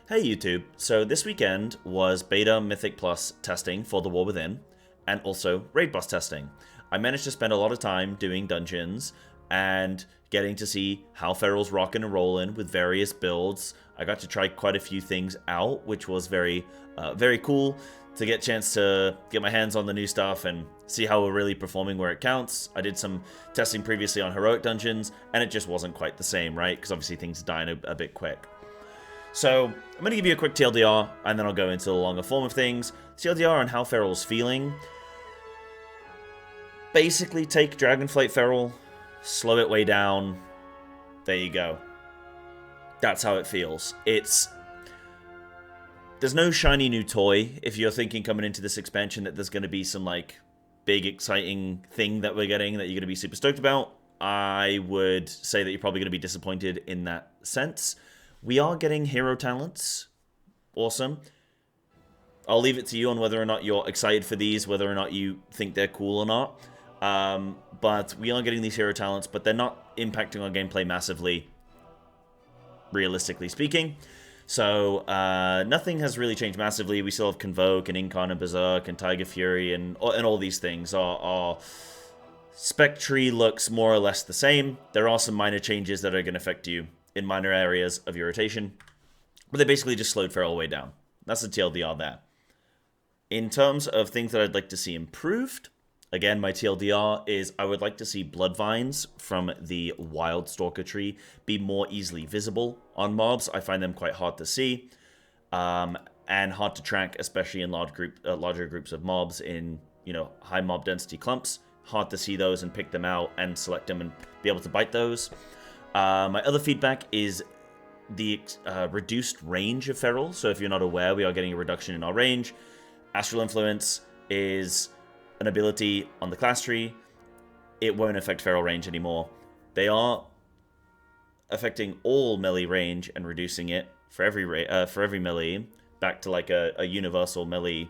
Hey YouTube, so this weekend was Beta Mythic Plus testing for the War Within, and also Raid Boss testing. I managed to spend a lot of time doing dungeons, and getting to see how Feral's rockin' and rollin' with various builds. I got to try quite a few things out, which was very cool to get a chance to get my hands on the new stuff and see how we're really performing where it counts. I did some testing previously on Heroic Dungeons, and it just wasn't quite the same, right? Because obviously things are dying a bit quick. So, I'm going to give you a quick TLDR, and then I'll go into the longer form of things. TLDR on how Feral's feeling. Basically, take Dragonflight Feral, slow it way down. There you go. That's how it feels. There's no shiny new toy. If you're thinking coming into this expansion that there's going to be some, like, big, exciting thing that we're getting that you're going to be super stoked about, I would say that you're probably going to be disappointed in that sense. We are getting hero talents. Awesome. I'll leave it to you on whether or not you're excited for these, whether or not you think they're cool or not. But we are getting these hero talents, but they're not impacting our gameplay massively, realistically speaking. So, nothing has really changed massively. We still have Convoke and Incarn and Berserk and Tiger Fury and all these things. Our spec tree looks more or less the same. There are some minor changes that are going to affect you in minor areas of your rotation, but they basically just slowed Feral way down. That's the TLDR there. In terms of things that I'd like to see improved, again, my TLDR is I would like to see Bloodvines from the Wild Stalker tree be more easily visible on mobs. I find them quite hard to see and hard to track, especially in larger groups of mobs in high mob density clumps. Hard to see those and pick them out and select them and be able to bite those. My other feedback is the reduced range of Feral. So if you're not aware, we are getting a reduction in our range. Astral Influence is an ability on the class tree. It won't affect Feral range anymore. They are affecting all melee range and reducing it for every melee back to like a universal melee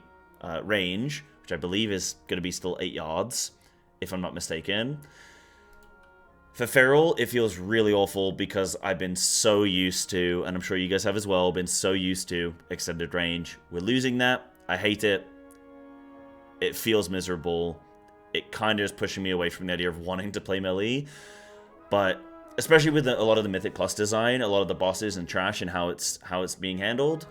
range, which I believe is going to be still 8 yards, if I'm not mistaken. For Feral, it feels really awful because I've been so used to, and I'm sure you guys have as well, been so used to extended range. We're losing that. I hate it. It feels miserable. It kind of is pushing me away from the idea of wanting to play melee. But especially with a lot of the Mythic Plus design, a lot of the bosses and trash and how it's being handled,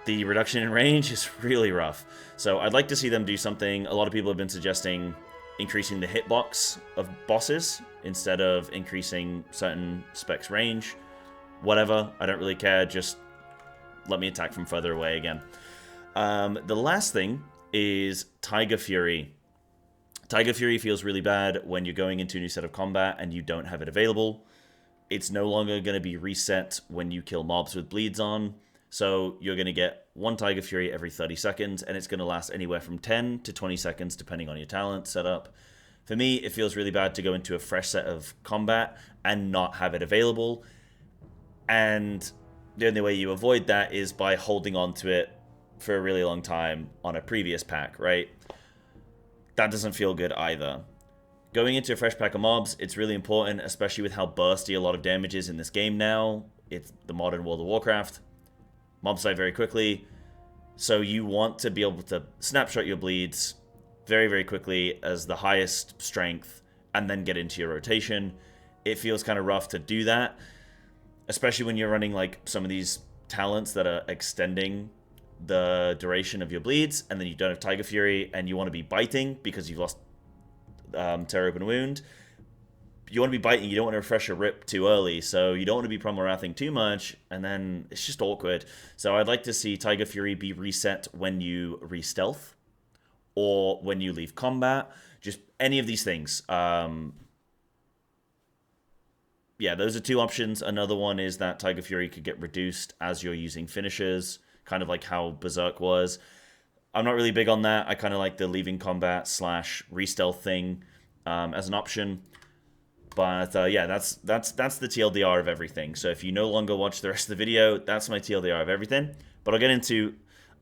the reduction in range is really rough. So I'd like to see them do something. A lot of people have been suggesting increasing the hitbox of bosses instead of increasing certain specs range. Whatever, I don't really care, just let me attack from further away again. The last thing is Tiger Fury. Tiger Fury feels really bad when you're going into a new set of combat and you don't have it available. It's no longer going to be reset when you kill mobs with bleeds on. So you're going to get one Tiger Fury every 30 seconds, and it's going to last anywhere from 10 to 20 seconds, depending on your talent setup. For me, it feels really bad to go into a fresh set of combat and not have it available. And the only way you avoid that is by holding on to it for a really long time on a previous pack, right? That doesn't feel good either. Going into a fresh pack of mobs, it's really important, especially with how bursty a lot of damage is in this game now. It's the modern World of Warcraft. Mobs die very quickly, so you want to be able to snapshot your bleeds very, very quickly as the highest strength and then get into your rotation. It feels kind of rough to do that, especially when you're running like some of these talents that are extending the duration of your bleeds, and then you don't have Tiger Fury and you want to be biting because you've lost Tear Open Wound. You want to be biting, you don't want to refresh a rip too early, so you don't want to be Promorathing too much, and then it's just awkward. So I'd like to see Tiger Fury be reset when you re-stealth, or when you leave combat, just any of these things. Yeah, those are two options. Another one is that Tiger Fury could get reduced as you're using finishers, kind of like how Berserk was. I'm not really big on that. I kind of like the leaving combat / re-stealth thing as an option. But yeah, that's the TLDR of everything. So if you no longer watch the rest of the video, that's my TLDR of everything. But I'll get into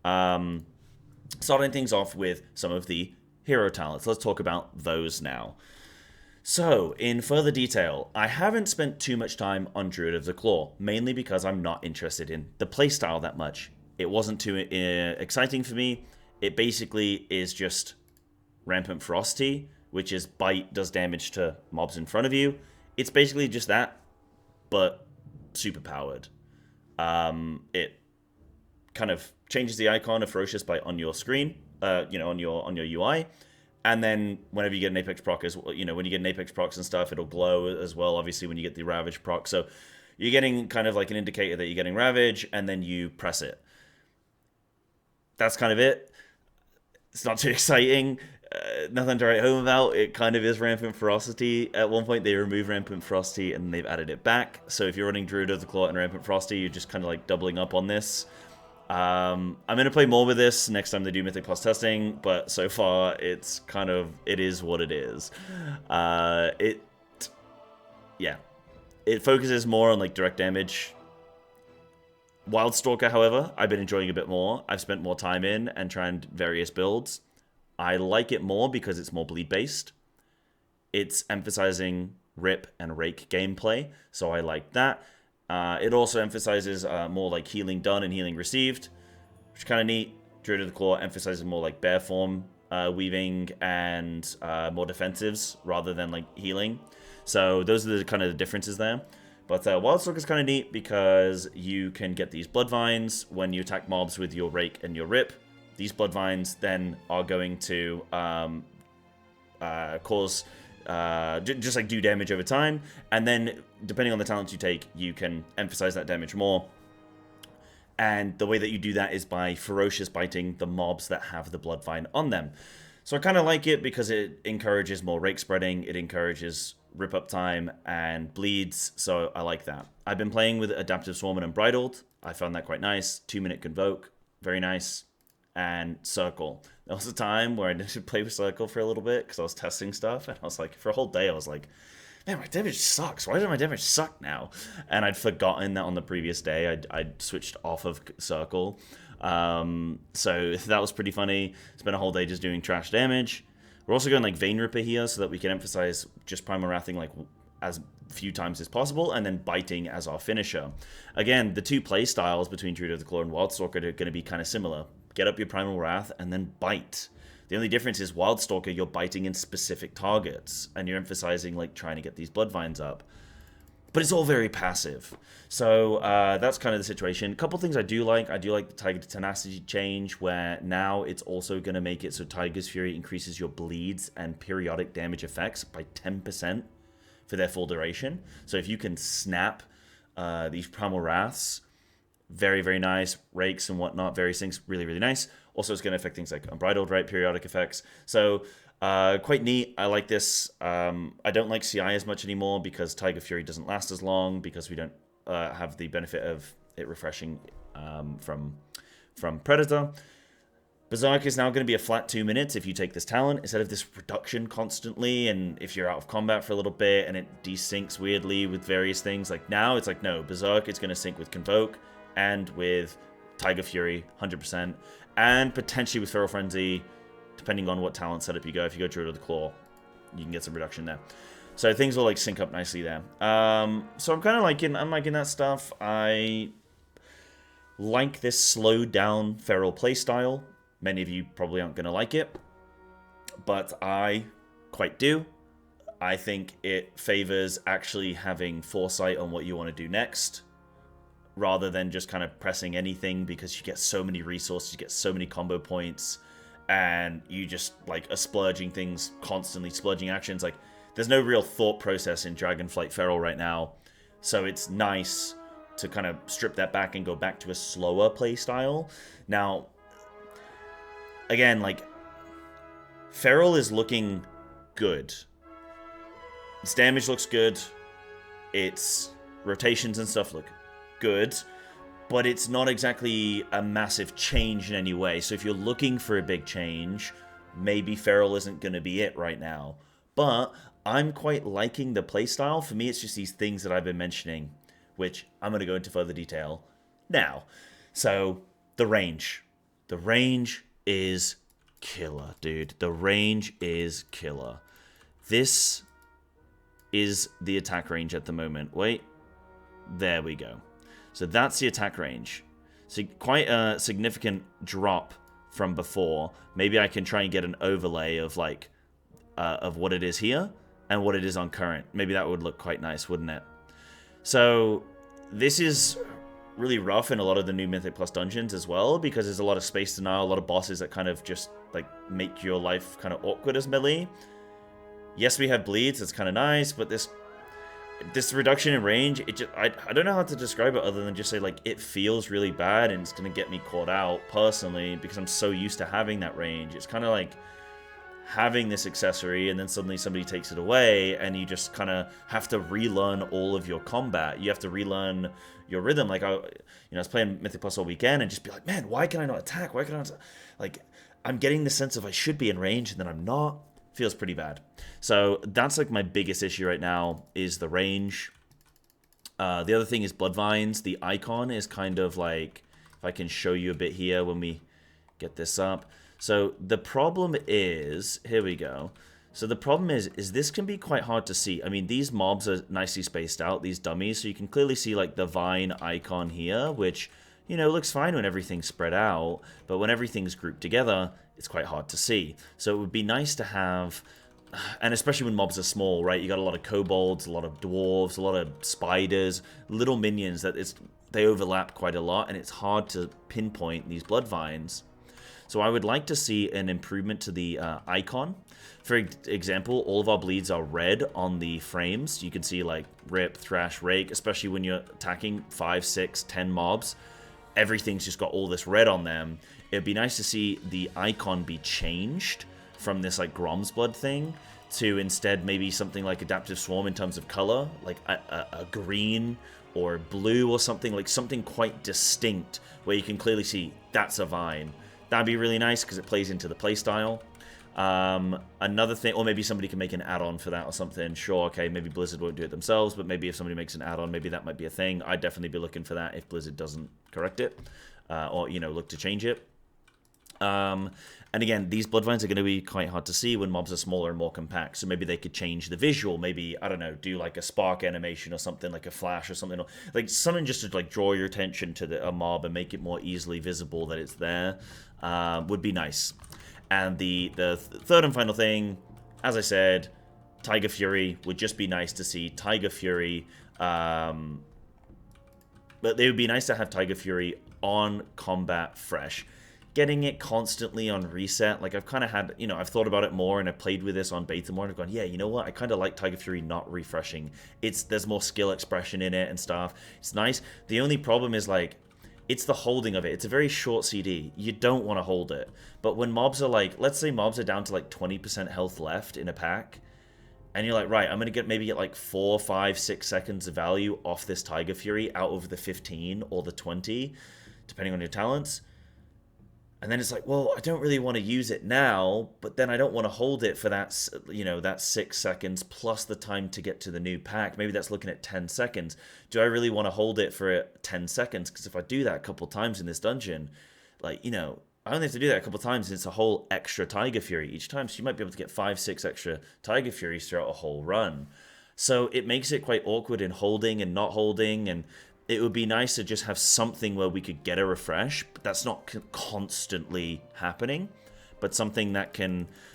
starting things off with some of the hero talents. Let's talk about those now. So, in further detail, I haven't spent too much time on Druid of the Claw, mainly because I'm not interested in the playstyle that much. It wasn't too exciting for me. It basically is just Rampant Ferocity, which is bite, does damage to mobs in front of you. It's basically just that, but super powered. It kind of changes the icon of Ferocious Bite on your screen, on your UI. And then whenever you get an Apex proc, when you get an Apex procs and stuff, it'll glow as well, obviously, when you get the Ravage proc. So you're getting kind of like an indicator that you're getting Ravage, and then you press it. That's kind of it. It's not too exciting. Nothing to write home about. It kind of is Rampant Ferocity. At one point, they removed Rampant Ferocity, and they've added it back. So if you're running Druid of the Claw and Rampant Ferocity, you're just kind of like doubling up on this. I'm going to play more with this next time they do Mythic Plus testing, but so far it is what it is. It focuses more on like direct damage. Wildstalker, however, I've been enjoying a bit more. I've spent more time in and trying various builds. I like it more because it's more bleed based. It's emphasizing rip and rake gameplay, so I like that. It also emphasizes more like healing done and healing received, which is kind of neat. Druid of the Claw emphasizes more like bear form weaving and more defensives rather than like healing. So those are the kind of the differences there. But Wildstalker is kind of neat because you can get these Bloodvines when you attack mobs with your rake and your rip. These Bloodvines then are going to cause... just like do damage over time, and then depending on the talents you take, you can emphasize that damage more. And the way that you do that is by ferocious biting the mobs that have the Bloodvine on them. So I kind of like it because it encourages more rake spreading, it encourages rip up time and bleeds, so I like that. I've been playing with Adaptive Swarm and Unbridled. I found that quite nice. 2-minute Convoke, very nice. And Circle. There was a time where I didn't play with Circle for a little bit because I was testing stuff, and I was like, for a whole day, I was like, man, my damage sucks. Why does my damage suck now? And I'd forgotten that on the previous day I'd switched off of Circle. So that was pretty funny. Spent a whole day just doing trash damage. We're also going like Vein Ripper here so that we can emphasize just Primal Wrathing like as few times as possible, and then biting as our finisher. Again, the two play styles between Druid of the Claw and Wildstalker are going to be kind of similar. Get up your Primal Wrath and then bite. The only difference is Wildstalker, you're biting in specific targets, and you're emphasizing like trying to get these Bloodvines up. But it's all very passive. So that's kind of the situation. A couple things I do like. I do like the Tiger Tenacity change, where now it's also going to make it so Tiger's Fury increases your bleeds and periodic damage effects by 10% for their full duration. So if you can snap these Primal Wraths, very, very nice. Rakes and whatnot, various things, really, really nice. Also, it's going to affect things like Unbridled, right? Periodic effects. So, quite neat. I like this. I don't like CI as much anymore because Tiger Fury doesn't last as long because we don't have the benefit of it refreshing from Predator. Berserk is now going to be a flat 2 minutes if you take this talent, instead of this reduction constantly, and if you're out of combat for a little bit and it desyncs weirdly with various things. Like now, it's like, no, Berserk is going to sync with Convoke and with Tiger Fury, 100%, and potentially with Feral Frenzy, depending on what talent setup you go. If you go Druid of the Claw, you can get some reduction there. So things will like sync up nicely there. So I'm kind of liking that stuff. I like this slowed down Feral playstyle. Many of you probably aren't going to like it, but I quite do. I think it favors actually having foresight on what you want to do next, rather than just kind of pressing anything, because you get so many resources, you get so many combo points, and you just like are splurging things constantly, splurging actions. Like there's no real thought process in Dragonflight Feral right now, so it's nice to kind of strip that back and go back to a slower play style. Now, again, like Feral is looking good. Its damage looks good. Its rotations and stuff look good, but it's not exactly a massive change in any way. So if you're looking for a big change, maybe Feral isn't going to be it right now. But I'm quite liking the playstyle. For me, it's just these things that I've been mentioning, which I'm going to go into further detail now. So the range. The range is killer, dude. The range is killer. This is the attack range at the moment. Wait, there we go. So that's the attack range. So quite a significant drop from before. Maybe I can try and get an overlay of like of what it is here and what it is on current. Maybe that would look quite nice, wouldn't it? So this is really rough in a lot of the new Mythic Plus dungeons as well, because there's a lot of space denial, a lot of bosses that kind of just like make your life kind of awkward as melee. Yes, we have bleeds, it's kind of nice, but this reduction in range, it just, I don't know how to describe it other than just say like it feels really bad and it's gonna get me caught out personally because I'm so used to having that range. It's kind of like having this accessory and then suddenly somebody takes it away and you just kind of have to relearn all of your combat. You have to relearn your rhythm. Like I was playing Mythic Plus all weekend and just be like, man, why can I not attack? Why can I not? Like, I'm getting the sense of I should be in range and then I'm not. Feels pretty bad. So that's like my biggest issue right now is the range. The other thing is Bloodvines. The icon is kind of like, if I can show you a bit here when we get this up. So the problem is, here we go. So the problem is this can be quite hard to see. I mean, these mobs are nicely spaced out, these dummies. So you can clearly see like the vine icon here, which, you know, looks fine when everything's spread out. But when everything's grouped together, it's quite hard to see. So it would be nice to have, and especially when mobs are small, right? You got a lot of kobolds, a lot of dwarves, a lot of spiders, little minions that they overlap quite a lot, and it's hard to pinpoint these Bloodvines. So I would like to see an improvement to the icon. For example, all of our bleeds are red on the frames. You can see like Rip, Thrash, Rake, especially when you're attacking 5, 6, 10 mobs. Everything's just got all this red on them. It'd be nice to see the icon be changed from this like Grom's Blood thing to instead maybe something like Adaptive Swarm in terms of color, like a green or blue or something, like something quite distinct where you can clearly see that's a vine. That'd be really nice because it plays into the playstyle. Another thing, or maybe somebody can make an add-on for that or something. Sure, okay, maybe Blizzard won't do it themselves, but maybe if somebody makes an add-on, maybe that might be a thing. I'd definitely be looking for that if Blizzard doesn't correct it or, you know, look to change it. And again, these Bloodvines are going to be quite hard to see when mobs are smaller and more compact. So maybe they could change the visual. Maybe, I don't know, do like a spark animation or something, like a flash or something. Like something just to like draw your attention to a mob and make it more easily visible that it's there would be nice. And the third and final thing, as I said, Tiger Fury would just be nice to see. Tiger Fury, but it would be nice to have Tiger Fury on combat fresh. Getting it constantly on reset, like I've kind of had, you know, I've thought about it more and I've played with this on beta more and I've gone, yeah, you know what, I kind of like Tiger Fury not refreshing. There's more skill expression in it and stuff. It's nice. The only problem is like, it's the holding of it. It's a very short CD. You don't want to hold it. But when mobs are like, let's say mobs are down to like 20% health left in a pack, and you're like, right, I'm going to maybe get like 4, 5, 6 seconds of value off this Tiger Fury out of the 15 or the 20, depending on your talents. And then it's like, well, I don't really want to use it now, but then I don't want to hold it for that, you know, that 6 seconds plus the time to get to the new pack. Maybe that's looking at 10 seconds. Do I really want to hold it for 10 seconds? Because if I do that a couple times in this dungeon, like, you know, I only have to do that a couple times and it's a whole extra Tiger Fury each time. So you might be able to get 5, 6 extra Tiger Furies throughout a whole run. So it makes it quite awkward in holding and not holding, and it would be nice to just have something where we could get a refresh, but that's not constantly happening, but something that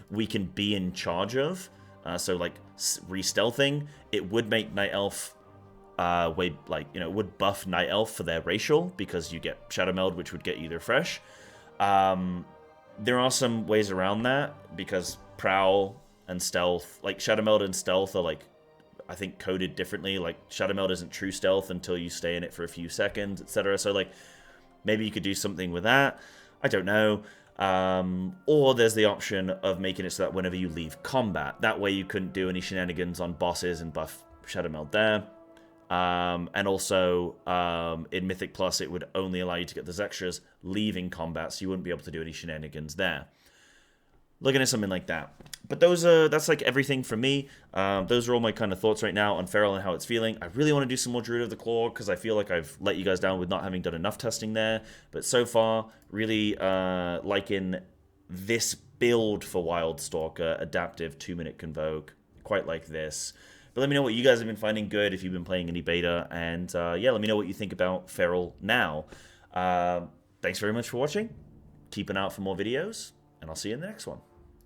we can be in charge of. So like re-stealthing, it would make Night Elf it would buff Night Elf for their racial because you get Shadow Meld, which would get you the refresh. There are some ways around that because Prowl and Stealth, like Shadow Meld and Stealth are like, I think coded differently. Like Shadow Meld isn't true stealth until you stay in it for a few seconds, etc. So like maybe you could do something with that. I don't know. Or there's the option of making it so that whenever you leave combat, that way you couldn't do any shenanigans on bosses and buff Shadow Meld there. And also in Mythic Plus, it would only allow you to get those extras leaving combat, so you wouldn't be able to do any shenanigans there. Looking at something like that. But that's like everything from me. Those are all my kind of thoughts right now on Feral and how it's feeling. I really want to do some more Druid of the Claw because I feel like I've let you guys down with not having done enough testing there. But so far, really liking this build for Wildstalker, adaptive 2-minute Convoke. Quite like this. But let me know what you guys have been finding good if you've been playing any beta. And yeah, let me know what you think about Feral now. Thanks very much for watching. Keep an eye out for more videos, and I'll see you in the next one.